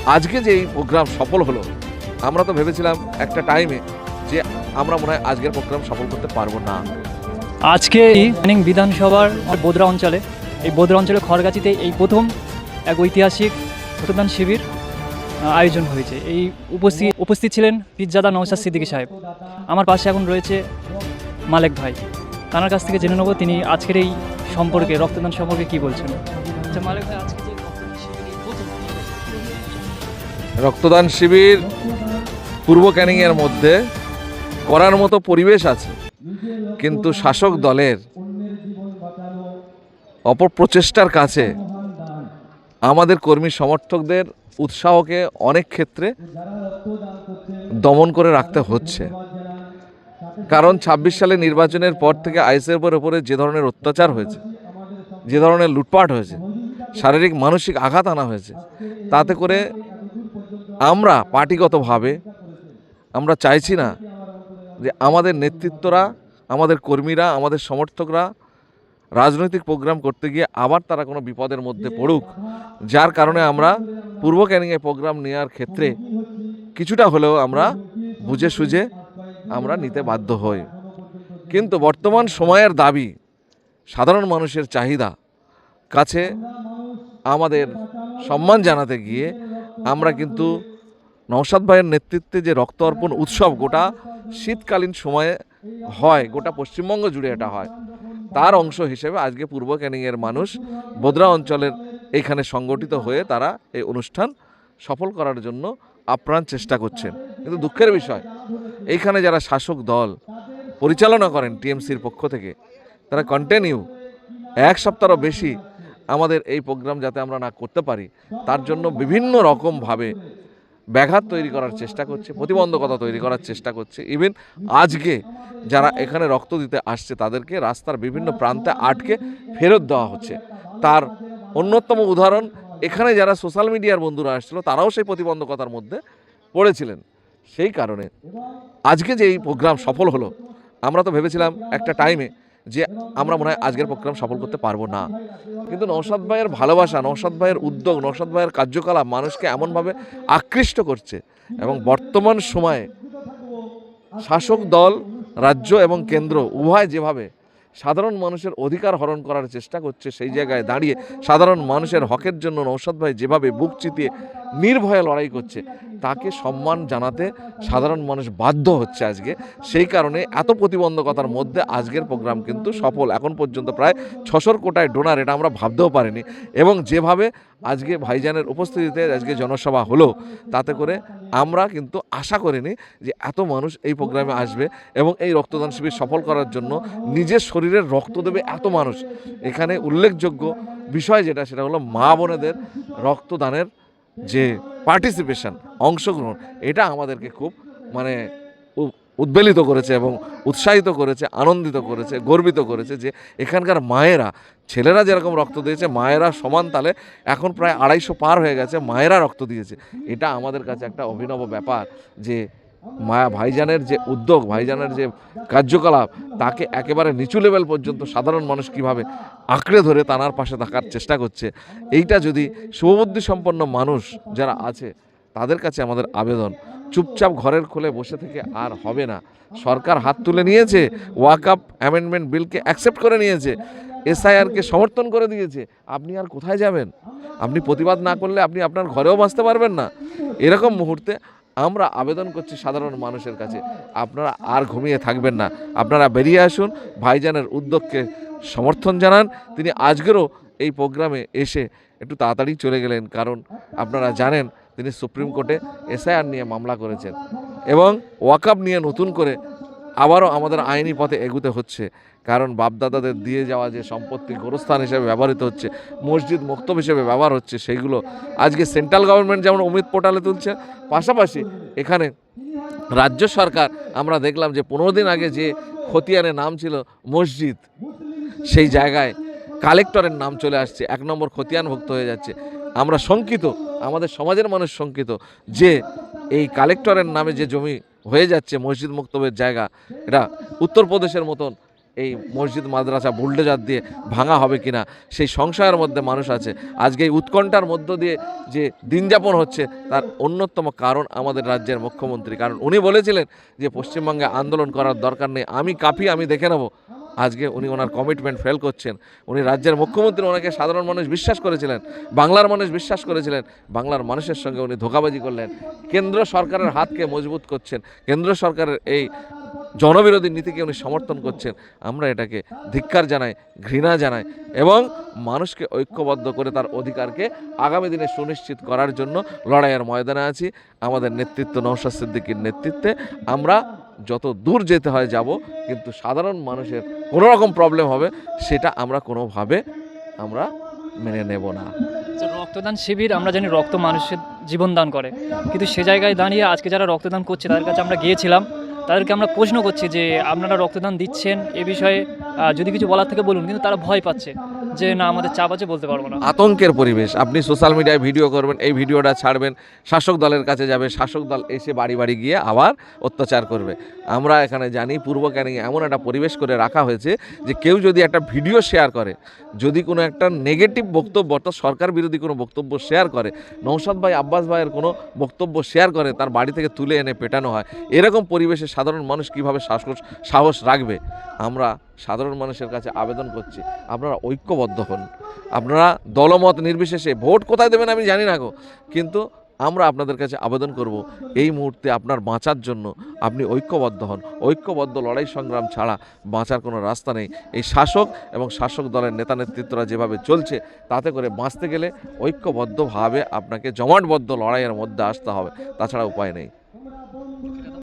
আজকে যে এই প্রোগ্রাম সফল হলো, আমরা তো ভেবেছিলাম একটা টাইমে যে আমরা মনে হয় আজকের প্রোগ্রাম সফল করতে পারবো না। আজকে ক্যানিং বিধানসভার বোদরা অঞ্চলে খড়গাছিতে এই প্রথম এক ঐতিহাসিক রক্তদান শিবির আয়োজন হয়েছে। এই উপস্থিত ছিলেন পীরজাদা নওশাদ সিদ্দিকী সাহেব। আমার পাশে এখন রয়েছে মালেক ভাই। তার কাছ থেকে জেনে নেব তিনি আজকের এই সম্পর্কে, রক্তদান সম্পর্কে কী বলছেন। আচ্ছা মালেক ভাই, আজকে যে রক্তদান শিবির এই প্রথম রক্তদান শিবির পূর্ব ক্যানিংয়ের মধ্যে করার মতো পরিবেশ আছে, কিন্তু শাসক দলের অপপ্রচেষ্টার কাছে আমাদের কর্মী সমর্থকদের উৎসাহকে অনেক ক্ষেত্রে দমন করে রাখতে হচ্ছে। কারণ ২৬ সালে নির্বাচনের পর থেকে আইএসএফের ওপরে যে ধরনের অত্যাচার হয়েছে, যে ধরনের লুটপাট হয়েছে, শারীরিক মানসিক আঘাত আনা হয়েছে, তাতে করে আমরা পার্টিগতভাবে আমরা চাইছি না যে আমাদের নেতৃত্বরা, আমাদের কর্মীরা, আমাদের সমর্থকরা রাজনৈতিক প্রোগ্রাম করতে গিয়ে আবার তারা কোনো বিপদের মধ্যে পড়ুক, যার কারণে আমরা পূর্ব ক্যানিংয়ে প্রোগ্রাম নেওয়ার ক্ষেত্রে কিছুটা হলেও আমরা বুঝে সুঝে আমরা নিতে বাধ্য হই। কিন্তু বর্তমান সময়ের দাবি, সাধারণ মানুষের চাহিদা কাছে আমাদের সম্মান জানাতে গিয়ে আমরা কিন্তু নওশাদ ভাইয়ের নেতৃত্বে যে রক্ত অর্পণ উৎসব গোটা শীতকালীন সময়ে হয়, গোটা পশ্চিমবঙ্গ জুড়ে এটা হয়, তার অংশ হিসেবে আজকে পূর্ব ক্যানিংয়ের মানুষ বোদরা অঞ্চলের এইখানে সংগঠিত হয়ে তারা এই অনুষ্ঠান সফল করার জন্য আপ্রাণ চেষ্টা করছেন। কিন্তু দুঃখের বিষয়, এইখানে যারা শাসক দল পরিচালনা করেন টিএমসির পক্ষ থেকে, তারা কন্টিনিউ এক সপ্তাহরও বেশি আমাদের এই প্রোগ্রাম যাতে আমরা না করতে পারি তার জন্য বিভিন্ন রকমভাবে ব্যাঘাত তৈরি করার চেষ্টা করছে, প্রতিবন্ধকতা তৈরি করার চেষ্টা করছে। ইভেন আজকে যারা এখানে রক্ত দিতে আসছে তাদেরকে রাস্তার বিভিন্ন প্রান্তে আটকে ফেরত দেওয়া হচ্ছে। তার অন্যতম উদাহরণ, এখানে যারা সোশ্যাল মিডিয়ার বন্ধুরা আসছিল তারাও সেই প্রতিবন্ধকতার মধ্যে পড়েছিলেন। সেই কারণে আজকে যে এই প্রোগ্রাম সফল হলো, আমরা তো ভেবেছিলাম একটা টাইমে যে আমরা মনে হয় আজকের প্রোগ্রাম সফল করতে পারবো না। কিন্তু নওশাদ ভাইয়ের ভালোবাসা, নওশাদ ভাইয়ের উদ্যোগ, নওশাদ ভাইয়ের কার্যকলাপ মানুষকে এমনভাবে আকৃষ্ট করছে, এবং বর্তমান সময়ে শাসক দল, রাজ্য এবং কেন্দ্র উভয় যেভাবে সাধারণ মানুষের অধিকার হরণ করার চেষ্টা করছে, সেই জায়গায় দাঁড়িয়ে সাধারণ মানুষের হকের জন্য নওশাদ ভাই যেভাবে বুক চিতিয়ে নির্ভয়ে লড়াই করছে, তাকে সম্মান জানাতে সাধারণ মানুষ বাধ্য হচ্ছে আজকে। সেই কারণে এত প্রতিবন্ধকতার মধ্যে আজকের প্রোগ্রাম কিন্তু সফল। এখন পর্যন্ত প্রায় ৬০০ কোটায় ডোনার, এটা আমরা ভাবতেও পারিনি। এবং যেভাবে আজকে ভাইজানের উপস্থিতিতে আজকে জনসভা হলো, তাতে করে আমরা কিন্তু আশা করিনি যে এত মানুষ এই প্রোগ্রামে আসবে এবং এই রক্তদান শিবির সফল করার জন্য নিজের শরীরের রক্ত দেবে এত মানুষ। এখানে উল্লেখযোগ্য বিষয় যেটা, সেটা হলো মা বোনেদের রক্তদানের যে পার্টিসিপেশন, অংশগ্রহণ, এটা আমাদেরকে খুব উদ্বেলিত করেছে এবং উৎসাহিত করেছে, আনন্দিত করেছে, গর্বিত করেছে যে এখানকার মায়েরা, ছেলেরা যেরকম রক্ত দিয়েছে, মায়েরা সমান তালে এখন প্রায় ২৫০ পার হয়ে গেছে, মায়েরা রক্ত দিয়েছে। এটা আমাদের কাছে একটা অভিনব ব্যাপার যে ভাইজানের যে উদ্যোগ, ভাইজানের যে কার্যকলাপ, তাকে একেবারে নিচু লেভেল পর্যন্ত সাধারণ মানুষ কিভাবে আঁকড়ে ধরে তানার পাশে থাকার চেষ্টা করছে। এইটা যদি শুভবুদ্ধি সম্পন্ন মানুষ যারা আছে তাদের কাছে আমাদের আবেদন, চুপচাপ ঘরের কোলে বসে থেকে আর হবে না। সরকার হাত তুলে নিয়েছে, ওয়াকআপ অ্যামেন্ডমেন্ট বিলকে অ্যাকসেপ্ট করে নিয়েছে, এসআইআরকে সমর্থন করে দিয়েছে, আপনি আর কোথায় যাবেন? আপনি প্রতিবাদ না করলে আপনি আপনার ঘরেও বাঁচতে পারবেন না। এরকম মুহূর্তে আমরা আবেদন করছি সাধারণ মানুষের কাছে, আপনারা আর ঘুমিয়ে থাকবেন না, আপনারা বেরিয়ে আসুন, ভাইজানের উদ্যোগকে সমর্থন জানান। তিনি আজকেরও এই প্রোগ্রামে এসে একটু তাড়াতাড়ি চলে গেলেন, কারণ আপনারা জানেন তিনি সুপ্রিম কোর্টে এসআইআর নিয়ে মামলা করেছেন এবং ওয়াকআপ নিয়ে নতুন করে আবারও আমাদের আইনি পথে এগুতে হচ্ছে। কারণ বাপদাদাদের দিয়ে যাওয়া যে সম্পত্তি গোরস্থান হিসেবে ব্যবহৃত হচ্ছে, মসজিদ মক্তব হিসেবে ব্যবহার হচ্ছে, সেইগুলো আজকে সেন্ট্রাল গভর্নমেন্ট যেমন অমিত পোর্টালে তুলছে, পাশাপাশি এখানে রাজ্য সরকার, আমরা দেখলাম যে ১৫ দিন আগে যে খতিয়ানের নাম ছিল মসজিদ, সেই জায়গায় কালেক্টরের নাম চলে আসছে, ১ নম্বর খতিয়ানভুক্ত হয়ে যাচ্ছে। আমরা শঙ্কিত, আমাদের সমাজের মানুষ শঙ্কিত যে এই কালেক্টরের নামে যে জমি হয়ে যাচ্ছে মসজিদ মক্তবের জায়গা, এটা উত্তরপ্রদেশের মতন এই মসজিদ মাদ্রাসা বুলডোজার দিয়ে ভাঙা হবে কিনা সেই সংশয়ের মধ্যে মানুষ আছে। আজকে এই উৎকণ্ঠার মধ্য দিয়ে যে দিন যাপন হচ্ছে তার অন্যতম কারণ আমাদের রাজ্যের মুখ্যমন্ত্রী। কারণ উনি বলেছিলেন যে পশ্চিমবঙ্গে আন্দোলন করার দরকার নেই, আমি কাফি, আমি দেখে নেব। আজকে উনি ওনার কমিটমেন্ট ফেল করছেন। উনি রাজ্যের মুখ্যমন্ত্রী, ওনাকে সাধারণ মানুষ বিশ্বাস করেছিলেন, বাংলার মানুষ বিশ্বাস করেছিলেন, বাংলার মানুষের সঙ্গে উনি ধোঁকাবাজি করলেন। কেন্দ্র সরকারের হাতকে মজবুত করছেন, কেন্দ্র সরকারের এই জনবিরোধী নীতিকে উনি সমর্থন করছেন। আমরা এটাকে ধিক্কার জানাই, ঘৃণা জানাই এবং মানুষকে ঐক্যবদ্ধ করে তার অধিকারকে আগামী দিনে সুনিশ্চিত করার জন্য লড়াইয়ের ময়দানে আছি। আমাদের নেতৃত্ব নওশাদ সিদ্দিকীর নেতৃত্বে আমরা যত দূর যেতে হয় যাব, কিন্তু সাধারণ মানুষের কোনো রকম প্রবলেম হবে সেটা আমরা কোনোভাবে আমরা মেনে নেব না। যে রক্তদান শিবির, আমরা জানি রক্ত মানুষের জীবন দান করে, কিন্তু সে জায়গায় দাঁড়িয়ে আজকে যারা রক্তদান করছে তাদের কাছে আমরা গিয়েছিলাম, তাদেরকে আমরা প্রশ্ন করছি যে আপনারা রক্তদান দিচ্ছেন এ বিষয়ে যদি কিছু বলার থেকে বলুন, কিন্তু তারা ভয় পাচ্ছে যে না আমাদের চাপ আছে, বলতে পারবো না। আতঙ্কের পরিবেশ। আপনি সোশ্যাল মিডিয়ায় ভিডিও করবেন, এই ভিডিওটা ছাড়বেন, শাসক দলের কাছে যাবে, শাসক দল এসে বাড়ি বাড়ি গিয়ে আবার অত্যাচার করবে। আমরা এখানে জানি পূর্ব ক্যানিংয়ে এমন একটা পরিবেশ করে রাখা হয়েছে যে কেউ যদি একটা ভিডিও শেয়ার করে, যদি কোনো একটা নেগেটিভ বক্তব্য অর্থাৎ সরকার বিরোধী কোনো বক্তব্য শেয়ার করে, নওশাদ ভাই আব্বাস ভাইয়ের কোনো বক্তব্য শেয়ার করে, তার বাড়ি থেকে তুলে এনে পেটানো হয়। এরকম পরিবেশে সাধারণ মানুষ কীভাবে সাহস রাখবে? আমরা সাধারণ মানুষের কাছে আবেদন করছি, আপনারা ঐক্যবদ্ধ হন। আপনারা দলমত নির্বিশেষে ভোট কোথায় দেবেন আমি জানি না গো, কিন্তু আমরা আপনাদের কাছে আবেদন করব এই মুহূর্তে আপনার বাঁচার জন্য আপনি ঐক্যবদ্ধ হন। ঐক্যবদ্ধ লড়াই সংগ্রাম ছাড়া বাঁচার কোনো রাস্তা নেই। এই শাসক এবং শাসক দলের নেতা নেতৃত্বরা যেভাবে চলছে তাতে করে বাঁচতে গেলে ঐক্যবদ্ধভাবে আপনাকে জমাটবদ্ধ লড়াইয়ের মধ্যে আসতে হবে, তাছাড়া উপায় নেই।